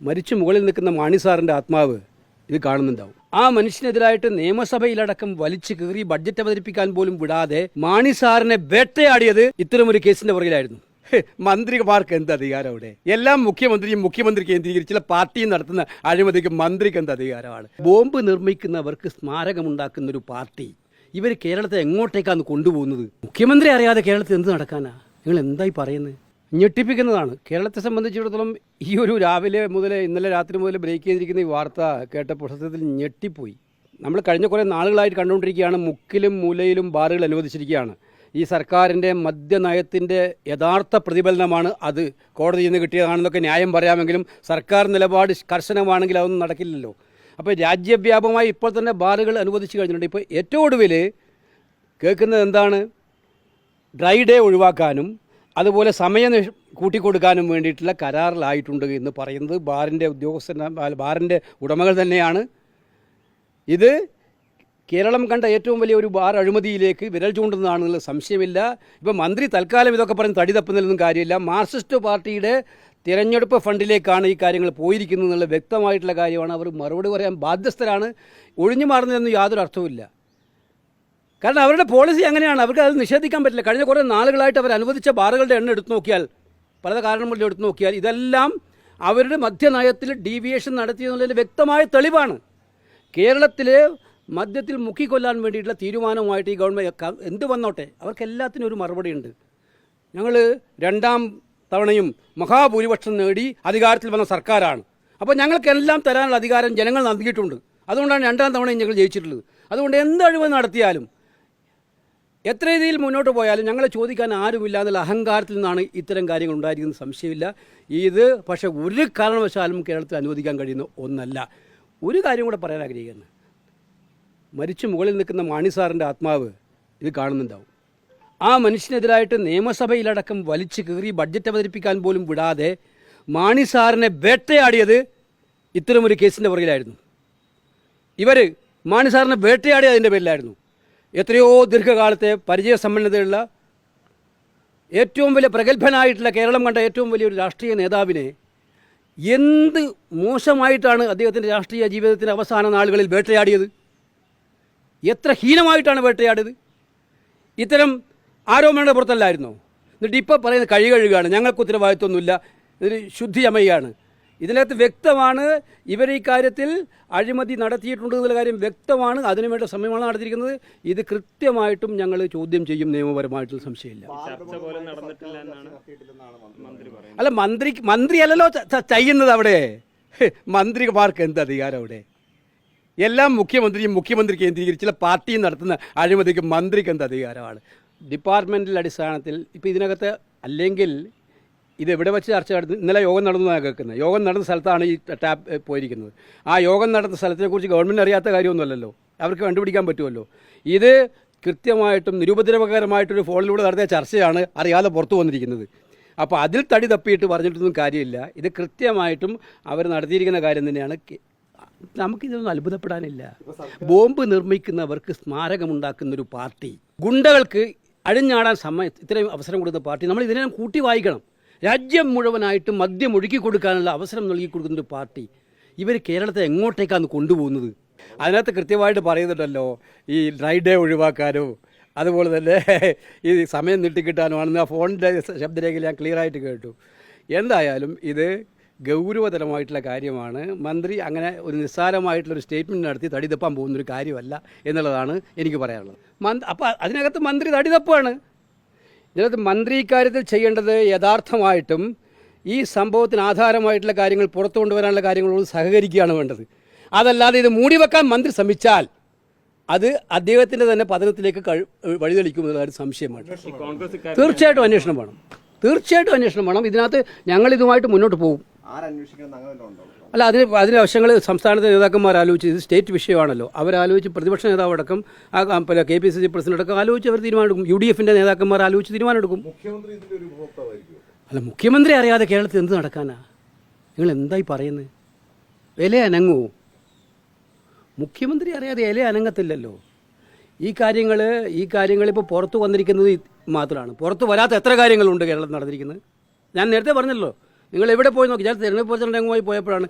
മരിച്ചു മുകളിൽ നിൽക്കുന്ന മാണി സാറിൻ്റെ ആത്മാവ് ഇത് കാണുന്നുണ്ടാവും. ആ മനുഷ്യനെതിരായിട്ട് നിയമസഭയിലടക്കം വലിച്ചു കീറി ബഡ്ജറ്റ് അവതരിപ്പിക്കാൻ പോലും വിടാതെ മാണി സാറിനെ വേട്ടയാടിയത് ഇത്തരമൊരു കേസിന്റെ പുറകിലായിരുന്നു. മന്ത്രിമാർക്ക് എന്ത് അധികാരം അവിടെ? എല്ലാം മുഖ്യമന്ത്രി കേന്ദ്രീകരിച്ച് ചില പാർട്ടിയും നടത്തുന്ന അഴിമതിക്ക് മന്ത്രിക്ക് എന്ത് അധികാരമാണ്? ബോംബ് നിർമ്മിക്കുന്നവർക്ക് സ്മാരകമുണ്ടാക്കുന്ന ഒരു പാർട്ടി ഇവർ കേരളത്തെ എങ്ങോട്ടേക്കാണ് കൊണ്ടുപോകുന്നത്? മുഖ്യമന്ത്രി അറിയാതെ കേരളത്തിൽ എന്ത് നടക്കാനാ? നിങ്ങൾ എന്തായി പറയുന്നത്? ഞെട്ടിപ്പിക്കുന്നതാണ്. കേരളത്തെ സംബന്ധിച്ചിടത്തോളം ഈ ഒരു രാവിലെ മുതൽ ഇന്നലെ രാത്രി മുതൽ ബ്രേക്ക് ചെയ്തിരിക്കുന്ന ഈ വാർത്ത കേട്ടപ്പോൾ സത്യത്തിൽ ഞെട്ടിപ്പോയി. നമ്മൾ കഴിഞ്ഞ കുറേ നാളുകളായിട്ട് കണ്ടുകൊണ്ടിരിക്കുകയാണ്, മുക്കിലും മൂലയിലും ബാറുകൾ അനുവദിച്ചിരിക്കുകയാണ്. ഈ സർക്കാരിൻ്റെ മദ്യനയത്തിൻ്റെ യഥാർത്ഥ പ്രതിഫലനമാണ് അത്. കോടതിയിൽ നിന്ന് കിട്ടിയതാണെന്നൊക്കെ ന്യായം പറയാമെങ്കിലും സർക്കാർ നിലപാട് കർശനമാണെങ്കിൽ അതൊന്നും നടക്കില്ലല്ലോ. അപ്പോൾ രാജ്യവ്യാപകമായി ഇപ്പോൾ തന്നെ ബാറുകൾ അനുവദിച്ചു കഴിഞ്ഞിട്ടുണ്ട്. ഇപ്പോൾ ഏറ്റവും ഒടുവിൽ കേൾക്കുന്നത് എന്താണ്? ഡ്രൈ ഡേ ഒഴിവാക്കാനും അതുപോലെ സമയം കൂട്ടിക്കൊടുക്കാനും വേണ്ടിയിട്ടുള്ള കരാറിലായിട്ടുണ്ട് എന്ന് പറയുന്നത് ബാറിൻ്റെ ഉടമകൾ തന്നെയാണ്. ഇത് കേരളം കണ്ട ഏറ്റവും വലിയ ഒരു ബാർ അഴിമതിയിലേക്ക് വിരൽ ചൂണ്ടുന്നതാണെന്നുള്ള സംശയമില്ല. ഇപ്പം മന്ത്രി തൽക്കാലം ഇതൊക്കെ പറഞ്ഞ് തടി തപ്പുന്നതിലൊന്നും കാര്യമില്ല. മാർക്സിസ്റ്റ് പാർട്ടിയുടെ തിരഞ്ഞെടുപ്പ് ഫണ്ടിലേക്കാണ് ഈ കാര്യങ്ങൾ പോയിരിക്കുന്നത് എന്നുള്ള വ്യക്തമായിട്ടുള്ള കാര്യമാണ്. അവർ മറുപടി പറയാൻ ബാധ്യസ്ഥരാണ്. ഒഴിഞ്ഞു മാറുന്നതിനൊന്നും യാതൊരു അർത്ഥവുമില്ല. കാരണം അവരുടെ പോളിസി അങ്ങനെയാണ്. അവർക്ക് അത് നിഷേധിക്കാൻ പറ്റില്ല. കഴിഞ്ഞ കുറേ നാളുകളായിട്ട് അവർ അനുവദിച്ച ബാറുകളുടെ എണ്ണം എടുത്തു നോക്കിയാൽ, പല കാരണങ്ങളിലും എടുത്തു നോക്കിയാൽ ഇതെല്ലാം അവരുടെ മദ്യനയത്തിൽ ഡീവിയേഷൻ നടത്തിയെന്നുള്ളതിന് വ്യക്തമായ തെളിവാണ്. കേരളത്തിൽ മദ്യത്തിൽ മുക്കിക്കൊല്ലാൻ വേണ്ടിയിട്ടുള്ള തീരുമാനവുമായിട്ട് ഈ ഗവൺമെൻറ് എന്ത് വന്നോട്ടെ, അവർക്കെല്ലാത്തിനും ഒരു മറുപടിയുണ്ട്. ഞങ്ങൾ രണ്ടാം തവണയും മഹാഭൂരിപക്ഷം നേടി അധികാരത്തിൽ വന്ന സർക്കാരാണ്. അപ്പോൾ ഞങ്ങൾക്കെല്ലാം തരാനുള്ള അധികാരം ജനങ്ങൾ നൽകിയിട്ടുണ്ട്. അതുകൊണ്ടാണ് രണ്ടാം തവണയും ഞങ്ങൾ ജയിച്ചിട്ടുള്ളത്. അതുകൊണ്ട് എന്ത് അഴിമതി നടത്തിയാലും എത്ര രീതിയിൽ മുന്നോട്ട് പോയാലും ഞങ്ങളെ ചോദിക്കാൻ ആരുമില്ല എന്നുള്ള അഹങ്കാരത്തിൽ നിന്നാണ് ഇത്തരം കാര്യങ്ങൾ ഉണ്ടായിരിക്കുന്നത്, സംശയമില്ല. ഇത് പക്ഷേ ഒരു കാരണവശാലും കേരളത്തിൽ അനുവദിക്കാൻ കഴിയുന്ന ഒന്നല്ല. ഒരു കാര്യം കൂടെ പറയാൻ ആഗ്രഹിക്കുന്നു. മരിച്ചു മുകളിൽ നിൽക്കുന്ന മാണി സാറിൻ്റെ ആത്മാവ് ഇത് കാണുന്നുണ്ടാവും. ആ മനുഷ്യനെതിരായിട്ട് നിയമസഭയിലടക്കം വലിച്ചു കീറി ബഡ്ജറ്റ് അവതരിപ്പിക്കാൻ പോലും വിടാതെ മാണി സാറിനെ വേട്ടയാടിയത് ഇത്തരമൊരു കേസിൻ്റെ പുറകിലായിരുന്നു. ഇവർ മാണി സാറിനെ വേട്ടയാടിയത് അതിൻ്റെ പേരിലായിരുന്നു. എത്രയോ ദീർഘകാലത്തെ പരിചയസമ്പന്നതയുള്ള ഏറ്റവും വലിയ പ്രഗത്ഭനായിട്ടുള്ള കേരളം കണ്ട ഏറ്റവും വലിയൊരു രാഷ്ട്രീയ നേതാവിനെ എന്ത് മോശമായിട്ടാണ് അദ്ദേഹത്തിൻ്റെ രാഷ്ട്രീയ ജീവിതത്തിൻ്റെ അവസാന നാളുകളിൽ വേട്ടയാടിയത്? എത്ര ഹീനമായിട്ടാണ് വേട്ടയാടിയത്? ഇത്തരം ആരോപണങ്ങളുടെ പുറത്തല്ലായിരുന്നോ? എന്നിട്ട് ഇപ്പോൾ പറയുന്നത് കഴി കഴുകുകയാണ്, ഞങ്ങൾക്ക് ഉത്തരവാദിത്വമൊന്നുമില്ല, ഇതൊരു ശുദ്ധിയമ്മയാണ്. ഇതിനകത്ത് വ്യക്തമാണ് ഇവർ ഈ കാര്യത്തിൽ അഴിമതി നടത്തിയിട്ടുണ്ട് എന്നുള്ള കാര്യം വ്യക്തമാണ്. അതിനുവേണ്ട സമയമാണ് നടത്തിയിരിക്കുന്നത്. ഇത് കൃത്യമായിട്ടും ഞങ്ങൾ ചോദ്യം ചെയ്യും നിയമപരമായിട്ടുള്ള സംശയമില്ല. അല്ല, മന്ത്രിയല്ലല്ലോ ചെയ്യുന്നത് അവിടെ. മന്ത്രിമാർക്ക് എന്ത് അധികാരം അവിടെ? എല്ലാം മുഖ്യമന്ത്രി കേന്ദ്രീകരിച്ച് ചില പാർട്ടിയും നടത്തുന്ന അഴിമതിക്ക് മന്ത്രിക്ക് എന്ത് അധികാരമാണ്? ഡിപ്പാർട്ട്മെൻറ്റൽ അടിസ്ഥാനത്തിൽ ഇപ്പോൾ ഇതിനകത്ത് അല്ലെങ്കിൽ ഇത് എവിടെ വെച്ച് ചർച്ച നടന്നു? ഇന്നലെ യോഗം നടന്നതാണ് കേൾക്കുന്നത്. യോഗം നടന്ന സ്ഥലത്താണ് ഈ ടാപ്പ് പോയിരിക്കുന്നത്. ആ യോഗം നടന്ന സ്ഥലത്തിനെക്കുറിച്ച് ഗവൺമെൻറ് അറിയാത്ത കാര്യമൊന്നുമല്ലല്ലോ, അവർക്ക് കണ്ടുപിടിക്കാൻ പറ്റുമല്ലോ. ഇത് കൃത്യമായിട്ടും നിരുപദ്രവകരമായിട്ടൊരു ഫോണിലൂടെ നടത്തിയ ചർച്ചയാണ് അറിയാതെ പുറത്തു വന്നിരിക്കുന്നത്. അപ്പോൾ അതിൽ തടി തപ്പിയിട്ട് പറഞ്ഞിട്ടൊന്നും കാര്യമില്ല. ഇത് കൃത്യമായിട്ടും അവർ നടത്തിയിരിക്കുന്ന കാര്യം തന്നെയാണ്. നമുക്കിതൊന്നും അത്ഭുതപ്പെടാനില്ല. ബോംബ് നിർമ്മിക്കുന്നവർക്ക് സ്മാരകമുണ്ടാക്കുന്നൊരു പാർട്ടി, ഗുണ്ടകൾക്ക് അഴിഞ്ഞാടാൻ ഇത്രയും അവസരം കൊടുക്കുന്ന പാർട്ടി, നമ്മൾ ഇതിനെ കൂട്ടി വായിക്കണം. രാജ്യം മുഴുവനായിട്ട് മദ്യം ഒഴുക്കി കൊടുക്കാനുള്ള അവസരം നൽകി കൊടുക്കുന്നൊരു പാർട്ടി ഇവർ കേരളത്തെ എങ്ങോട്ടേക്കാണ് കൊണ്ടുപോകുന്നത്? അതിനകത്ത് കൃത്യമായിട്ട് പറയുന്നുണ്ടല്ലോ, ഈ ഡ്രൈ ഡേ ഒഴിവാക്കാനോ അതുപോലെ തന്നെ ഈ സമയം നീട്ടിക്കിട്ടാനുമാണെന്ന് ആ ഫോണിൻ്റെ ശബ്ദരേഖയിൽ ഞാൻ ക്ലിയറായിട്ട് കേട്ടു. എന്തായാലും ഇത് ഗൗരവതരമായിട്ടുള്ള കാര്യമാണ്. മന്ത്രി അങ്ങനെ ഒരു നിസ്സാരമായിട്ടുള്ളൊരു സ്റ്റേറ്റ്മെൻറ്റ് നടത്തി തടി തപ്പാൻ പോകുന്നൊരു കാര്യമല്ല എന്നുള്ളതാണ് എനിക്ക് പറയാനുള്ളത്. അപ്പോൾ അതിനകത്ത് മന്ത്രി തടി തപ്പാണ്. ഇതിനകത്ത് മന്ത്രി ഇക്കാര്യത്തിൽ ചെയ്യേണ്ടത് യഥാർത്ഥമായിട്ടും ഈ സംഭവത്തിന് ആധാരമായിട്ടുള്ള കാര്യങ്ങൾ പുറത്തു കൊണ്ടുവരാനുള്ള കാര്യങ്ങളോട് സഹകരിക്കുകയാണ് വേണ്ടത്. അതല്ലാതെ ഇത് മൂടിവെക്കാൻ മന്ത്രി ശ്രമിച്ചാൽ അത് അദ്ദേഹത്തിൻ്റെ തന്നെ പതനത്തിലേക്ക് വഴിതെളിക്കുമെന്നുള്ള സംശയമാണ്. തീർച്ചയായിട്ടും അന്വേഷണം വേണം. ഇതിനകത്ത് ഞങ്ങളിതുമായിട്ട് മുന്നോട്ട് പോകും. അല്ല, അതിന് വശങ്ങൾ സംസ്ഥാനത്തെ നേതാക്കന്മാർ ആലോചിച്ച്, ഇത് സ്റ്റേറ്റ് വിഷയമാണല്ലോ, അവരാലോചിച്ച് പ്രതിപക്ഷ നേതാവടക്കം KPCC പ്രസിഡന്റ് അടക്കം ആലോചിച്ച് അവർ തീരുമാനമെടുക്കും. UDFൻ്റെ നേതാക്കന്മാർ ആലോചിച്ച് തീരുമാനമെടുക്കും. അല്ല, മുഖ്യമന്ത്രി അറിയാതെ കേരളത്തിൽ എന്ത് നടക്കാനാ? നിങ്ങൾ എന്തായി പറയുന്നത്? വില അനങ്ങുമോ? മുഖ്യമന്ത്രി അറിയാതെ ഇല അനങ്ങത്തില്ലല്ലോ. ഈ കാര്യങ്ങൾ ഇപ്പോൾ പുറത്തു വന്നിരിക്കുന്നത് മാത്രമാണ്. പുറത്തു വരാത്ത എത്ര കാര്യങ്ങളുണ്ട് കേരളത്തിൽ നടന്നിരിക്കുന്നത്? ഞാൻ നേരത്തെ പറഞ്ഞല്ലോ, നിങ്ങൾ എവിടെ പോയി നോക്കി, ഞാൻ തിരഞ്ഞെടുപ്പ് പ്രചരണമായി പോയപ്പോഴാണ്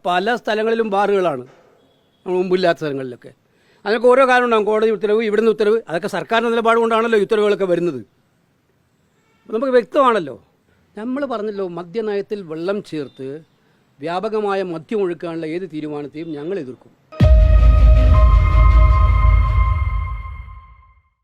പല സ്ഥലങ്ങളിലും ബാറുകളാണ്, മുമ്പില്ലാത്ത സ്ഥലങ്ങളിലൊക്കെ. അതിനൊക്കെ ഓരോ കാരണം ഉണ്ടാകും. കോടതി ഉത്തരവ്, ഇവിടുന്ന് ഉത്തരവ്, അതൊക്കെ സർക്കാരിൻ്റെ നിലപാട് കൊണ്ടാണല്ലോ ഈ ഉത്തരവുകളൊക്കെ വരുന്നത്. നമുക്ക് വ്യക്തമാണല്ലോ. നമ്മൾ പറഞ്ഞല്ലോ, മദ്യനയത്തിൽ വെള്ളം ചേർത്ത് വ്യാപകമായ മദ്യം ഒഴുക്കാനുള്ള ഏത് തീരുമാനത്തെയും ഞങ്ങൾ എതിർക്കും.